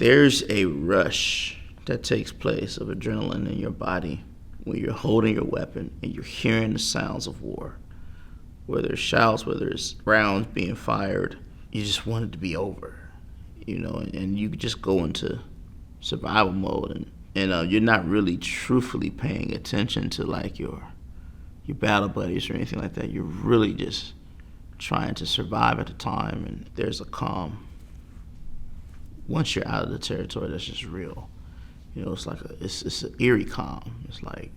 There's a rush that takes place of adrenaline in your body when you're holding your weapon and you're hearing the sounds of war. Whether it's shouts, whether it's rounds being fired, you just want it to be over, and you just go into survival mode, and you're not really truthfully paying attention to like your battle buddies or anything like that. You're really just trying to survive at the time, and there's a calm. Once you're out of the territory, that's just real. It's like it's an eerie calm. It's like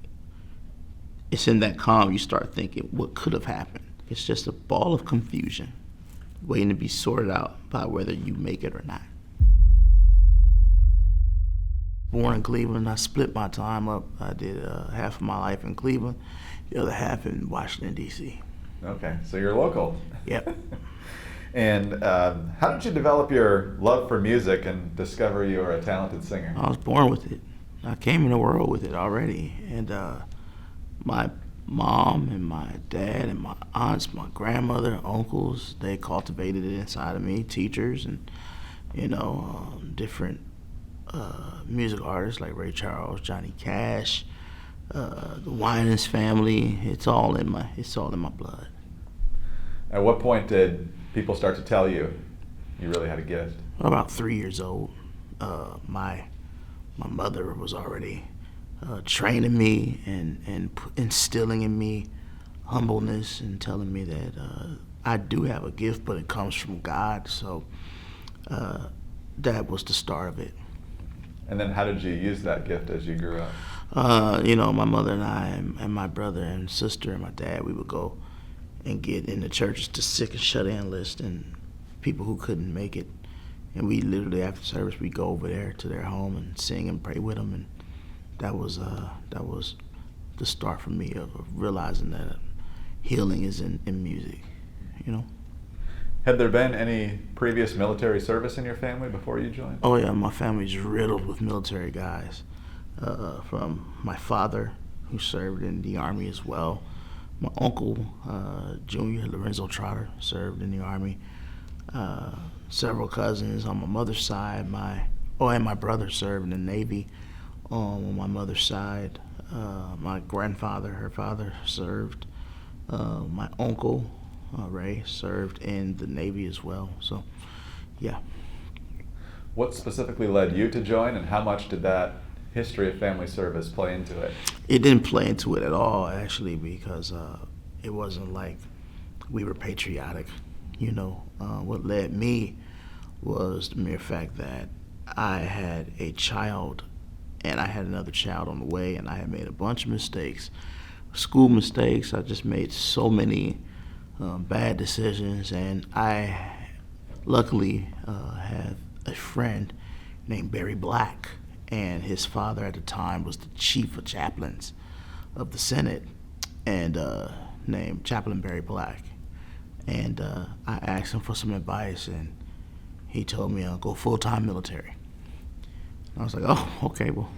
it's in that calm you start thinking, what could have happened? It's just a ball of confusion waiting to be sorted out by whether you make it or not. Born in Cleveland, I split my time up. I did half of my life in Cleveland, the other half in Washington, D.C. Okay, so you're local. Yep. And how did you develop your love for music and discover you were a talented singer? I was born with it. I came in the world with it already. And my mom and my dad and my aunts, my grandmother, uncles, they cultivated it inside of me, teachers and, different music artists like Ray Charles, Johnny Cash, the Winans family. It's all in my blood. At what point did people start to tell you you really had a gift? About 3 years old. My mother was already training me and instilling in me humbleness and telling me that I do have a gift, but it comes from God. So that was the start of it. And then how did you use that gift as you grew up? My mother and I and my brother and sister and my dad, we would go and get in the churches to sick and shut-in list and people who couldn't make it. And we literally, after service, we'd go over there to their home and sing and pray with them. And that was the start for me of realizing that healing is in music, Had there been any previous military service in your family before you joined? Oh yeah, my family's riddled with military guys. From my father, who served in the Army as well. My uncle, Jr. Lorenzo Trotter, served in the Army. Several cousins on my mother's side. And my brother served in the Navy on my mother's side. My grandfather, her father, served. My uncle, Ray, served in the Navy as well. So, yeah. What specifically led you to join, and how much did that history of family service play into it? It didn't play into it at all, actually, because it wasn't like we were patriotic. What led me was the mere fact that I had a child and I had another child on the way, and I had made a bunch of mistakes, school mistakes. I just made so many bad decisions, and I luckily had a friend named Barry Black, and his father at the time was the chief of chaplains of the Senate, and named Chaplain Barry Black. And I asked him for some advice, and he told me I'll go full-time military. I was like, oh, okay, well,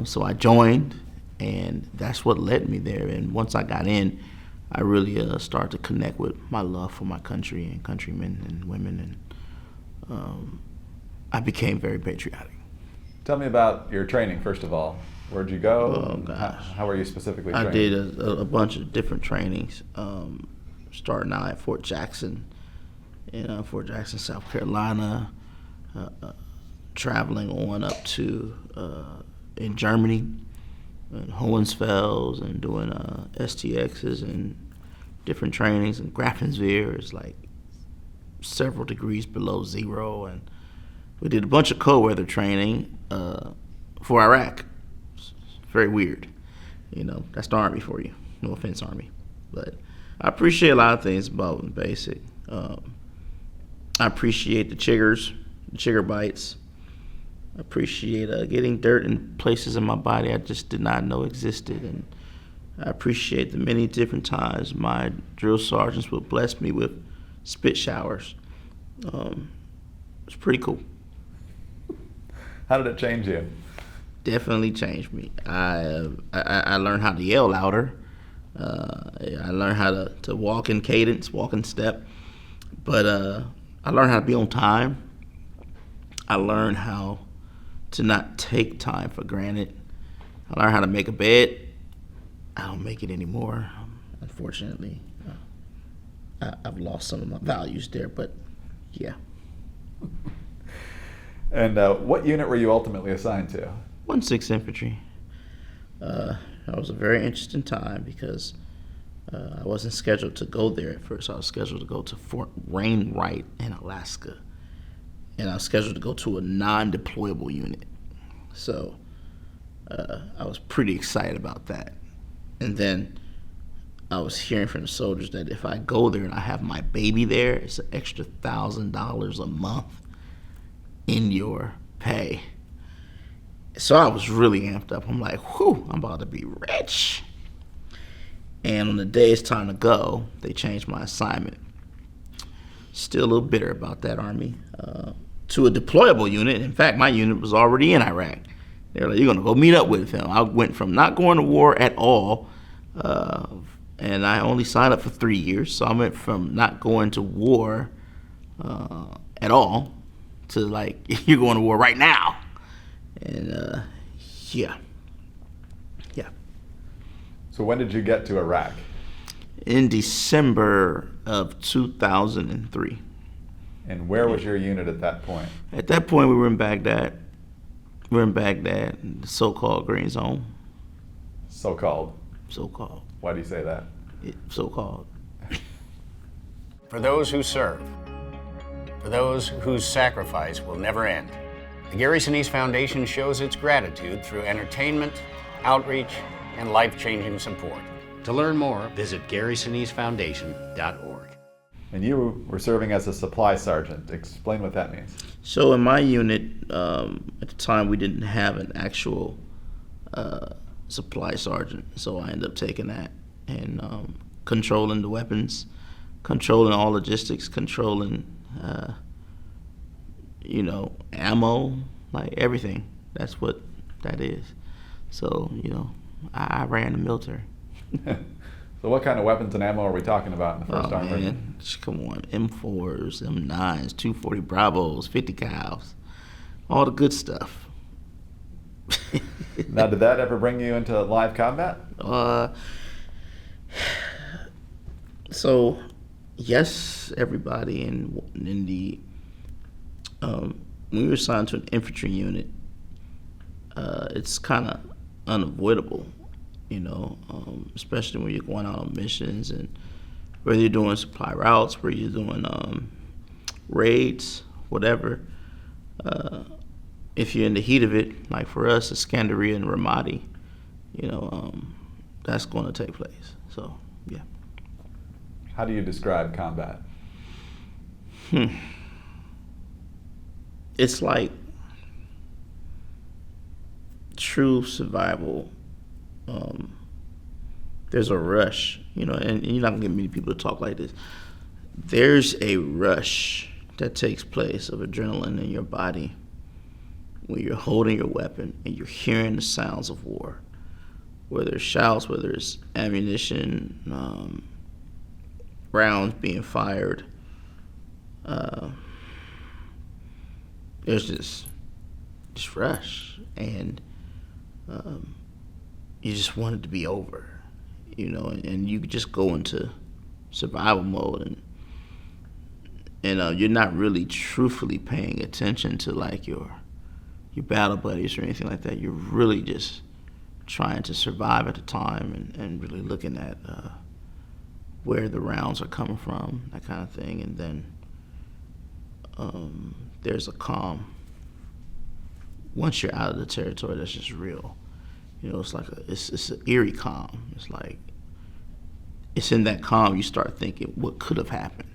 so I joined, and that's what led me there. And once I got in, I really started to connect with my love for my country and countrymen and women, and I became very patriotic. Tell me about your training, first of all. Where'd you go? Oh, gosh. How were you specifically trained? I did a bunch of different trainings, starting out at Fort Jackson, Fort Jackson, South Carolina, traveling on up to in Germany, in Hohenfels, and doing STXs and different trainings. And Grafenwehr is like several degrees below zero, and we did a bunch of cold weather training for Iraq. It's very weird. That's the Army for you. No offense, Army. But I appreciate a lot of things about basic. I appreciate the chigger bites. I appreciate getting dirt in places in my body I just did not know existed. And I appreciate the many different times my drill sergeants would bless me with spit showers. It's pretty cool. How did it change you? Definitely changed me. I learned how to yell louder. I learned how to walk in cadence, walk in step. But I learned how to be on time. I learned how to not take time for granted. I learned how to make a bed. I don't make it anymore, unfortunately. I've lost some of my values there, but yeah. And what unit were you ultimately assigned to? 1/6 Infantry. That was a very interesting time because I wasn't scheduled to go there at first. I was scheduled to go to Fort Wainwright in Alaska. And I was scheduled to go to a non-deployable unit. So I was pretty excited about that. And then I was hearing from the soldiers that if I go there and I have my baby there, it's an extra $1,000 a month in your pay. So I was really amped up. I'm like, whew, I'm about to be rich. And on the day it's time to go, they changed my assignment. Still a little bitter about that, Army. To a deployable unit. In fact, my unit was already in Iraq. They were like, you're going to go meet up with him. I went from not going to war at all, and I only signed up for 3 years. So I went from not going to war at all to like, you're going to war right now. And yeah. So when did you get to Iraq? In December of 2003. And where was your unit at that point? At that point, we were in Baghdad. The so-called Green Zone. So-called? So-called. Why do you say that? So-called. For those who serve, for those whose sacrifice will never end, the Gary Sinise Foundation shows its gratitude through entertainment, outreach, and life-changing support. To learn more, visit GarySineseFoundation.org. And you were serving as a supply sergeant. Explain what that means. So in my unit, at the time, we didn't have an actual supply sergeant. So I ended up taking that and controlling the weapons, controlling all logistics, controlling, ammo, like everything. That's what that is. So, I ran the military. So what kind of weapons and ammo are we talking about in the First Armored? Man, come on, M4s, M9s, 240 Bravos, 50 cals, all the good stuff. Now, did that ever bring you into live combat? So, yes, everybody in the when we were assigned to an infantry unit, it's kind of unavoidable. Especially when you're going out on missions and whether you're doing supply routes, whether you're doing raids, whatever. If you're in the heat of it, like for us, Iskandariyah and Ramadi, that's going to take place. So, yeah. How do you describe combat? It's like true survival. There's a rush, and you're not gonna get many people to talk like this. There's a rush that takes place of adrenaline in your body when you're holding your weapon and you're hearing the sounds of war, whether it's shouts, whether it's ammunition, rounds being fired. There's this rush, and you just want it to be over, and you just go into survival mode, and you're not really truthfully paying attention to like your battle buddies or anything like that. You're really just trying to survive at the time and really looking at where the rounds are coming from, that kind of thing. And then there's a calm. Once you're out of the territory, that's just real. It's like it's an eerie calm. It's like it's in that calm you start thinking what could have happened.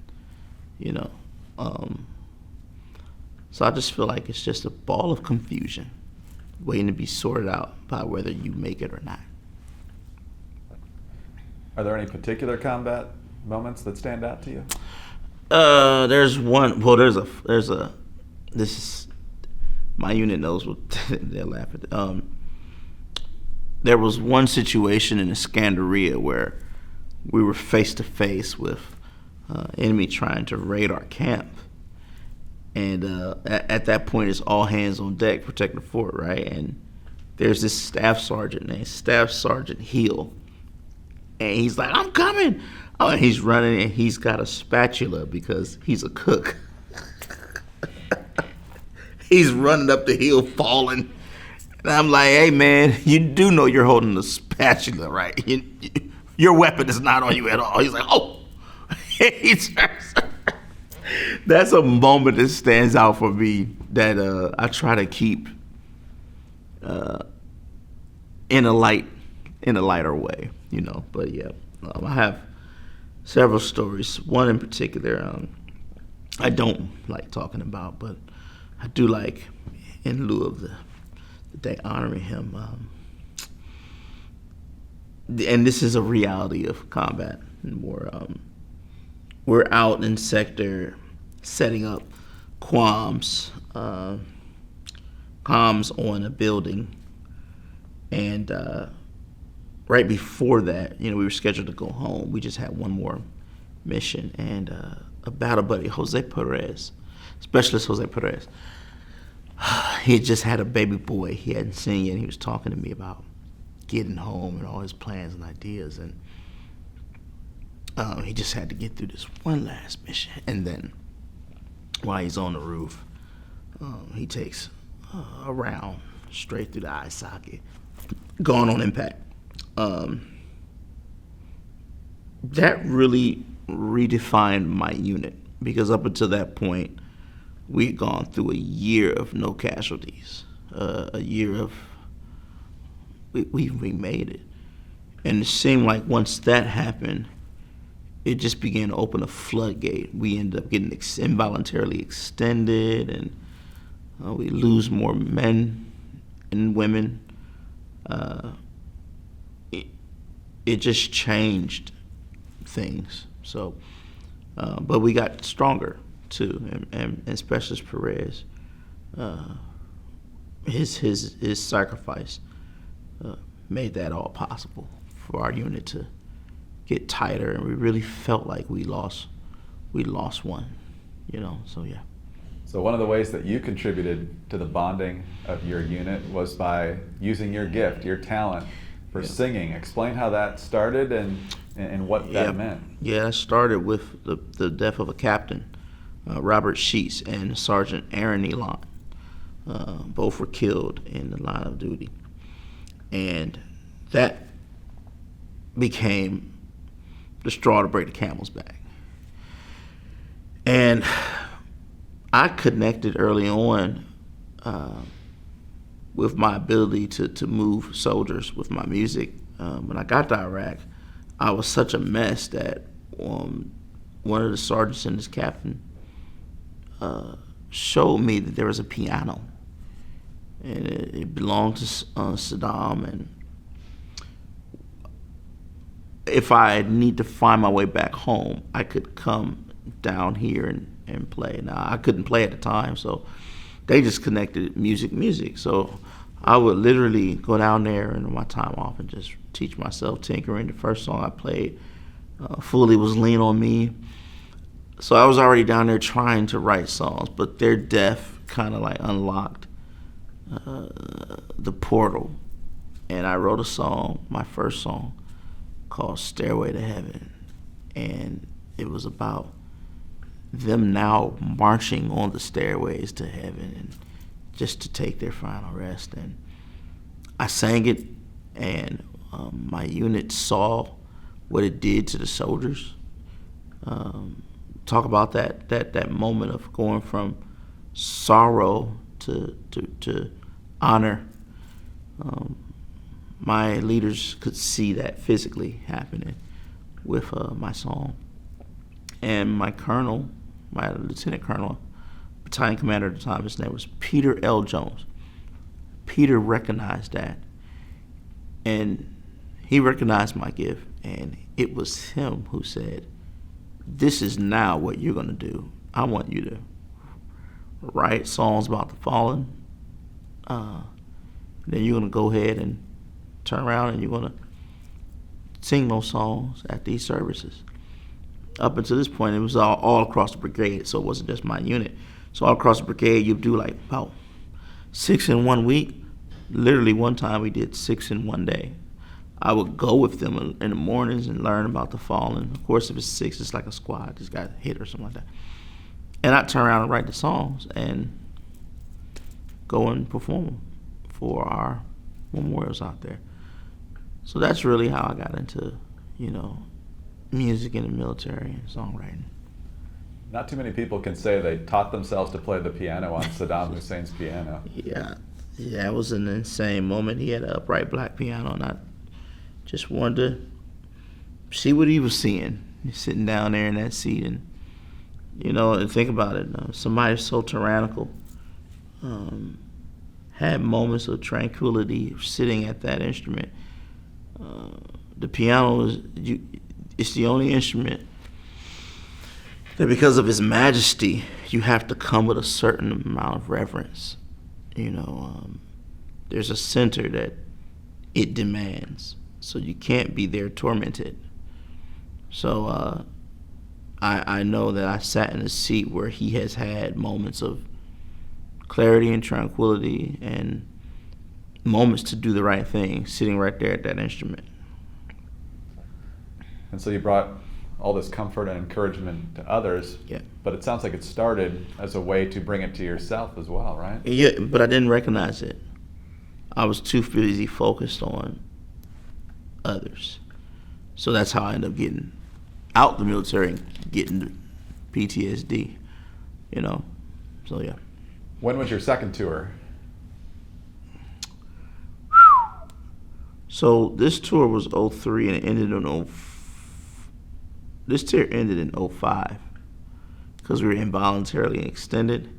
So I just feel like it's just a ball of confusion waiting to be sorted out by whether you make it or not. Are there any particular combat moments that stand out to you? There's one. Well, there's a. This is my unit knows what they'll laugh at. There was one situation in Iskandariyah where we were face to face with enemy trying to raid our camp, And at that point, it's all hands on deck, protect the fort, right? And there's this staff sergeant named Staff Sergeant Hill. And he's like, I'm coming. Oh, and he's running, and he's got a spatula because he's a cook. He's running up the hill, falling. And I'm like, hey, man, you do know you're holding a spatula, right? Your weapon is not on you at all. He's like, oh. He turns. That's a moment that stands out for me that I try to keep in a lighter way, you know. But yeah, I have several stories. One in particular, I don't like talking about, but I do like, in lieu of the day honoring him. And this is a reality of combat and war. We're out in sector setting up comms on a building, and right before that, you know, we were scheduled to go home. We just had one more mission, and a battle buddy, Specialist Jose Perez, he had just had a baby boy he hadn't seen yet, and he was talking to me about getting home and all his plans and ideas, and he just had to get through this one last mission. And then while he's on the roof, he takes a round straight through the eye socket, gone on impact. That really redefined my unit, because up until that point, we'd gone through a year of no casualties, a year of we made it. And it seemed like once that happened, it just began to open a floodgate. We ended up getting involuntarily extended, and we lose more men and women. It just changed things. So, but we got stronger too, and Specialist Perez, his sacrifice made that all possible for our unit to get tighter, and we really felt like we lost one, you know. So yeah. So one of the ways that you contributed to the bonding of your unit was by using your gift, your talent for singing. Explain how that started and what that meant. Yeah, it started with the death of a captain, Robert Sheets, and Sergeant Aaron Elon. Both were killed in the line of duty, and that became the straw to break the camel's back. And I connected early on with my ability to move soldiers with my music. When I got to Iraq, I was such a mess that one of the sergeants and his captain showed me that there was a piano, and it belonged to Saddam, and if I need to find my way back home, I could come down here and play. Now, I couldn't play at the time, so they just connected music. So I would literally go down there in my time off and just teach myself tinkering. The first song I played fully was Lean on Me. So I was already down there trying to write songs, but their death kind of like unlocked the portal. And I wrote a song, my first song, called Stairway to Heaven. And it was about them now marching on the stairways to heaven and just to take their final rest. And I sang it, and my unit saw what it did to the soldiers. Talk about that moment of going from sorrow to honor. My leaders could see that physically happening with my song. And my colonel, my lieutenant colonel, battalion commander at the time, his name was Peter L. Jones. Peter recognized that, and he recognized my gift, and it was him who said, this is now what you're gonna do. I want you to write songs about the fallen, then you're gonna go ahead and turn around and you're gonna sing those songs at these services. Up until this point, it was all across the brigade, so it wasn't just my unit. So all across the brigade, you do like about 6 in 1 week. Literally one time we did 6 in 1 day. I would go with them in the mornings and learn about the fallen. Of course, if it's 6, it's like a squad just got hit or something like that. And I'd turn around and write the songs and go and perform them for our memorials out there. So that's really how I got into, music in the military and songwriting. Not too many people can say they taught themselves to play the piano on Saddam Hussein's piano. Yeah, it was an insane moment. He had an upright black piano, and I just wanted to see what he was seeing. He's sitting down there in that seat, and and think about it. Somebody so tyrannical had moments of tranquility sitting at that instrument. The piano it's the only instrument that, because of its majesty, you have to come with a certain amount of reverence. There's a center that it demands, so you can't be there tormented. So I know that I sat in a seat where he has had moments of clarity and tranquility and moments to do the right thing, sitting right there at that instrument. And so you brought all this comfort and encouragement to others, Yeah. but it sounds like it started as a way to bring it to yourself as well, right? Yeah, but I didn't recognize it. I was too busy focused on others. So that's how I ended up getting out the military and getting the PTSD, So yeah. When was your second tour? So this tour was 03 and it ended in this tour ended in 05 because we were involuntarily extended,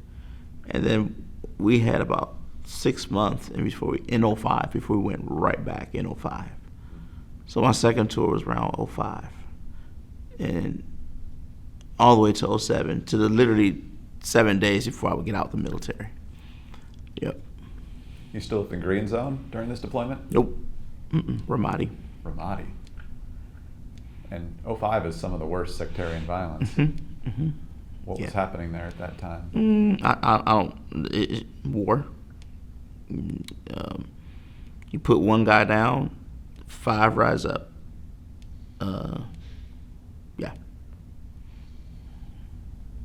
and then we had about 6 months in 05 before we went right back in 05. So my second tour was around 05 and all the way to 07, to the literally 7 days before I would get out the military. Yep. You still at the Green Zone during this deployment? Nope. Ramadi. Ramadi. And 05 is some of the worst sectarian violence. What was happening there at that time? I don't. War. You put one guy down, 5 rise up. Yeah.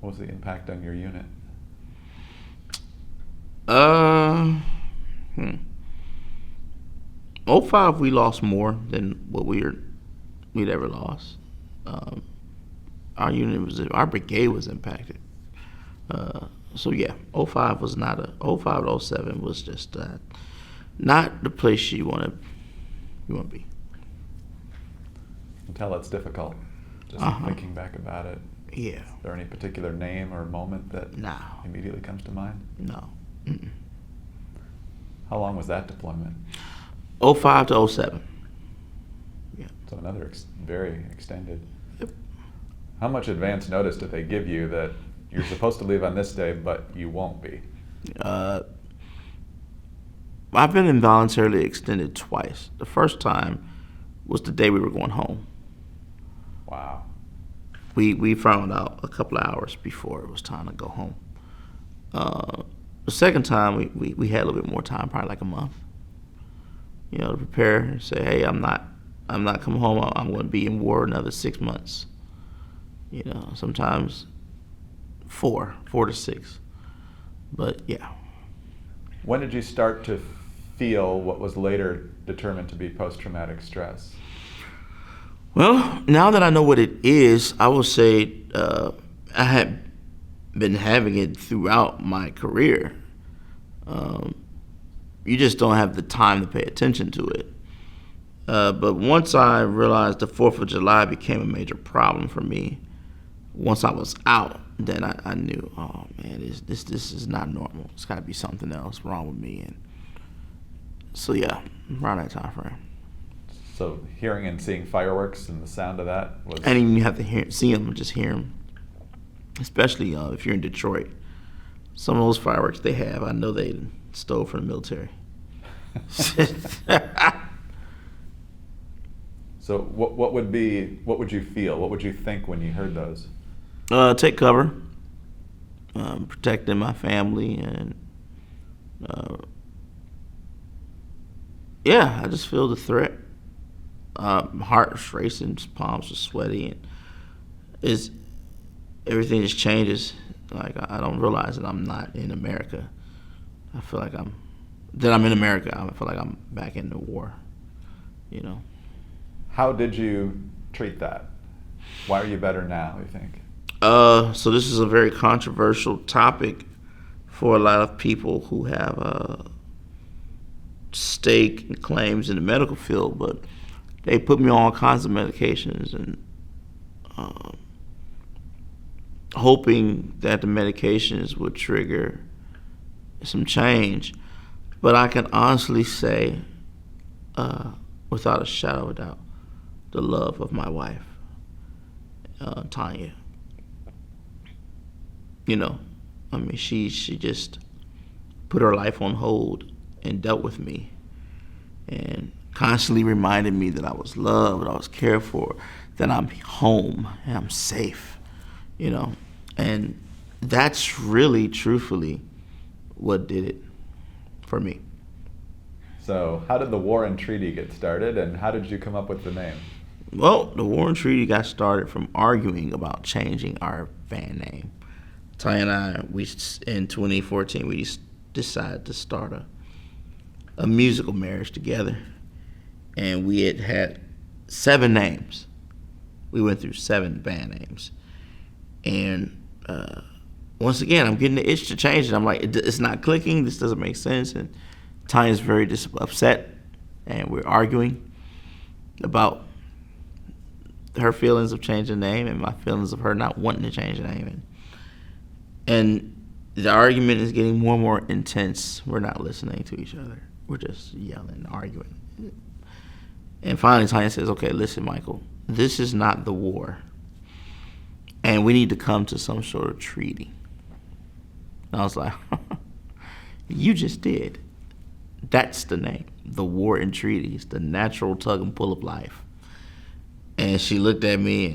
What was the impact on your unit? 05 we lost more than what we'd ever lost. Our brigade was impacted. So yeah, 05 was not 05 to 07 was just not the place you want to be. You can tell it's difficult just thinking back about it. Yeah. Is there any particular name or moment that No. immediately comes to mind? No. How long was that deployment? 05 to 07. Yeah. So another very extended. Yep. How much advance notice did they give you that you're supposed to leave on this day, but you won't be? I've been involuntarily extended twice. The first time was the day we were going home. Wow. We found out a couple of hours before it was time to go home. The second time we had a little bit more time, probably like a month, to prepare and say, hey, I'm not coming home. I'm going to be in war another 6 months. Sometimes 4 to 6. But yeah. When did you start to feel what was later determined to be post-traumatic stress? Well, now that I know what it is, I will say I had been having it throughout my career. You just don't have the time to pay attention to it. But once I realized the 4th of July became a major problem for me, once I was out, then I knew, oh man, this is not normal. It's got to be something else wrong with me. And so yeah, around that time frame. So hearing and seeing fireworks and the sound of that was... I didn't even have to see them, just hear them. Especially if you're in Detroit. Some of those fireworks they have, I know they stole from the military. So what would you feel? What would you think when you heard those? Take cover. protecting my family, and yeah, I just feel the threat. My heart was racing, palms were sweaty, and everything just changes. Like, I don't realize that I'm not in America. I feel like I'm in America. I feel like I'm back in the war, you know. How did you treat that? Why are you better now, you think? So this is a very controversial topic for a lot of people who have stake and claims in the medical field, but they put me on all kinds of medications, and hoping that the medications would trigger some change. But I can honestly say, without a shadow of a doubt, the love of my wife, Tanya. You know, I mean, she just put her life on hold and dealt with me, and constantly reminded me that I was loved, I was cared for, that I'm home and I'm safe, you know. And that's really, truthfully, what did it for me. So how did the War and Treaty get started, and how did you come up with the name? Well, the War and Treaty got started from arguing about changing our band name. Tanya and I, in 2014, we decided to start a musical marriage together. And we had 7 names. We went through 7 band names. And once again, I'm getting the itch to change it. I'm like, it's not clicking. This doesn't make sense. And Tanya's very upset. And we're arguing about her feelings of changing the name and my feelings of her not wanting to change the name. And the argument is getting more and more intense. We're not listening to each other. We're just yelling, arguing. And finally, Tanya says, okay, listen, Michael, this is not the war. And we need to come to some sort of treaty. And I was like, you just did. That's the name. The War and Treaty. It's the natural tug and pull of life. And she looked at me,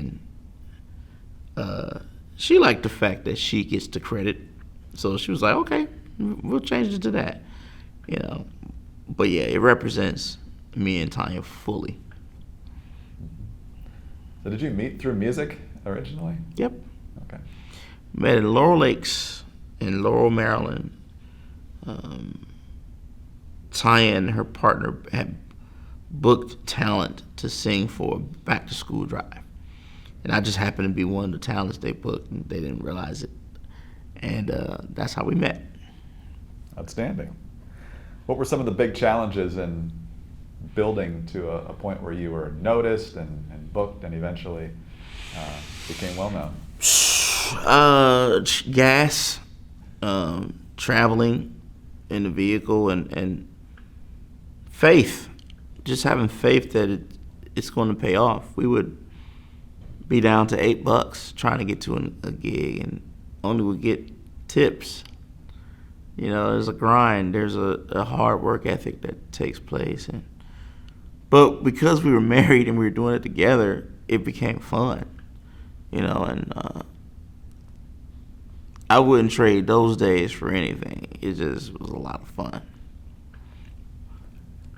and she liked the fact that she gets the credit. So she was like, okay, we'll change it to that. You know. But yeah, it represents me and Tanya fully. So did you meet through music originally? Yep. Okay. Met in Laurel Lakes in Laurel, Maryland. Tanya and her partner had booked talent to sing for a back-to-school drive. And I just happened to be one of the talents they booked, and they didn't realize it. And that's how we met. Outstanding. What were some of the big challenges in building to a point where you were noticed and booked and eventually became well-known? Gas, traveling in the vehicle, and faith. Just having faith that it's going to pay off. We would be down to $8 trying to get to a gig, and only would get tips. You know, there's a grind. There's a hard work ethic that takes place. But because we were married and we were doing it together, it became fun. You know, and I wouldn't trade those days for anything. It just was a lot of fun.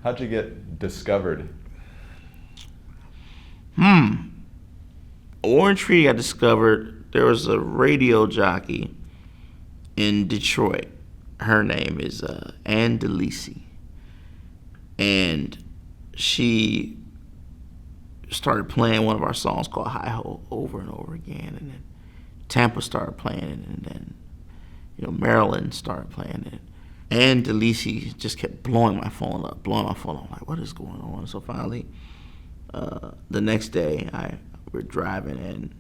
How'd you get discovered? Orange Tree, I discovered there was a radio jockey in Detroit. Her name is Ann DeLisi. And she started playing one of our songs called Hi Ho over and over again. And then Tampa started playing it. And then, you know, Maryland started playing it. Ann DeLisi just kept blowing my phone up. I'm like, what is going on? So finally, the next day, we're driving, and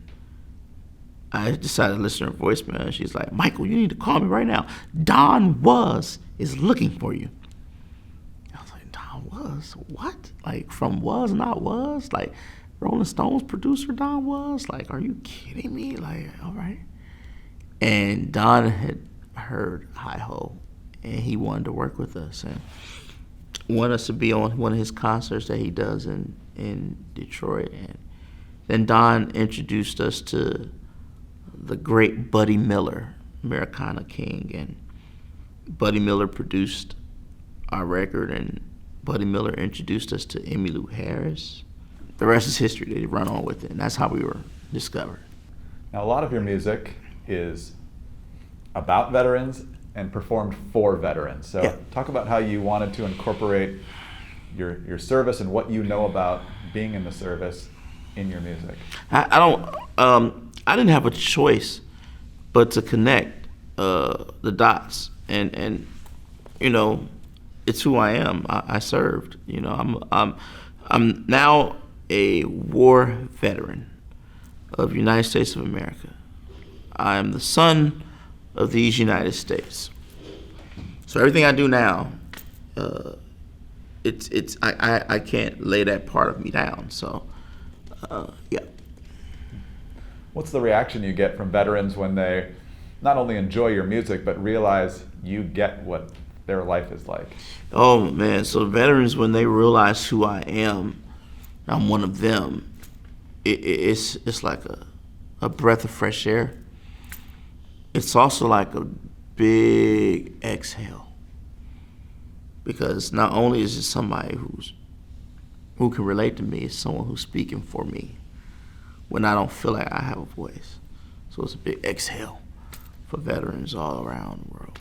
I decided to listen to her voicemail. And she's like, Michael, you need to call me right now. Don is looking for you. I was like, Don Was? What? Like, from Was Not Was? Like, Rolling Stones producer Don Was? Like, are you kidding me? Like, all right. And Don had heard Hi Ho, and he wanted to work with us and wanted us to be on one of his concerts that he does in Detroit. And then Don introduced us to the great Buddy Miller, Americana King, and Buddy Miller produced our record, and Buddy Miller introduced us to Emmylou Harris. The rest is history. They run on with it, and that's how we were discovered. Now, a lot of your music is about veterans and performed for veterans. So Yeah. talk about how you wanted to incorporate your service and what you know about being in the service in your music. I didn't have a choice but to connect the dots, and you know, it's who I am. I served. You know, I'm now a war veteran of the United States of America. I am the son of these United States. So everything I do now, I can't lay that part of me down. So yeah. What's the reaction you get from veterans when they not only enjoy your music but realize you get what their life is like? Oh man, so veterans, when they realize who I am, I'm one of them, it's like a breath of fresh air. It's also like a big exhale, because not only is it somebody who can relate to me, it's someone who's speaking for me when I don't feel like I have a voice. So it's a big exhale for veterans all around the world.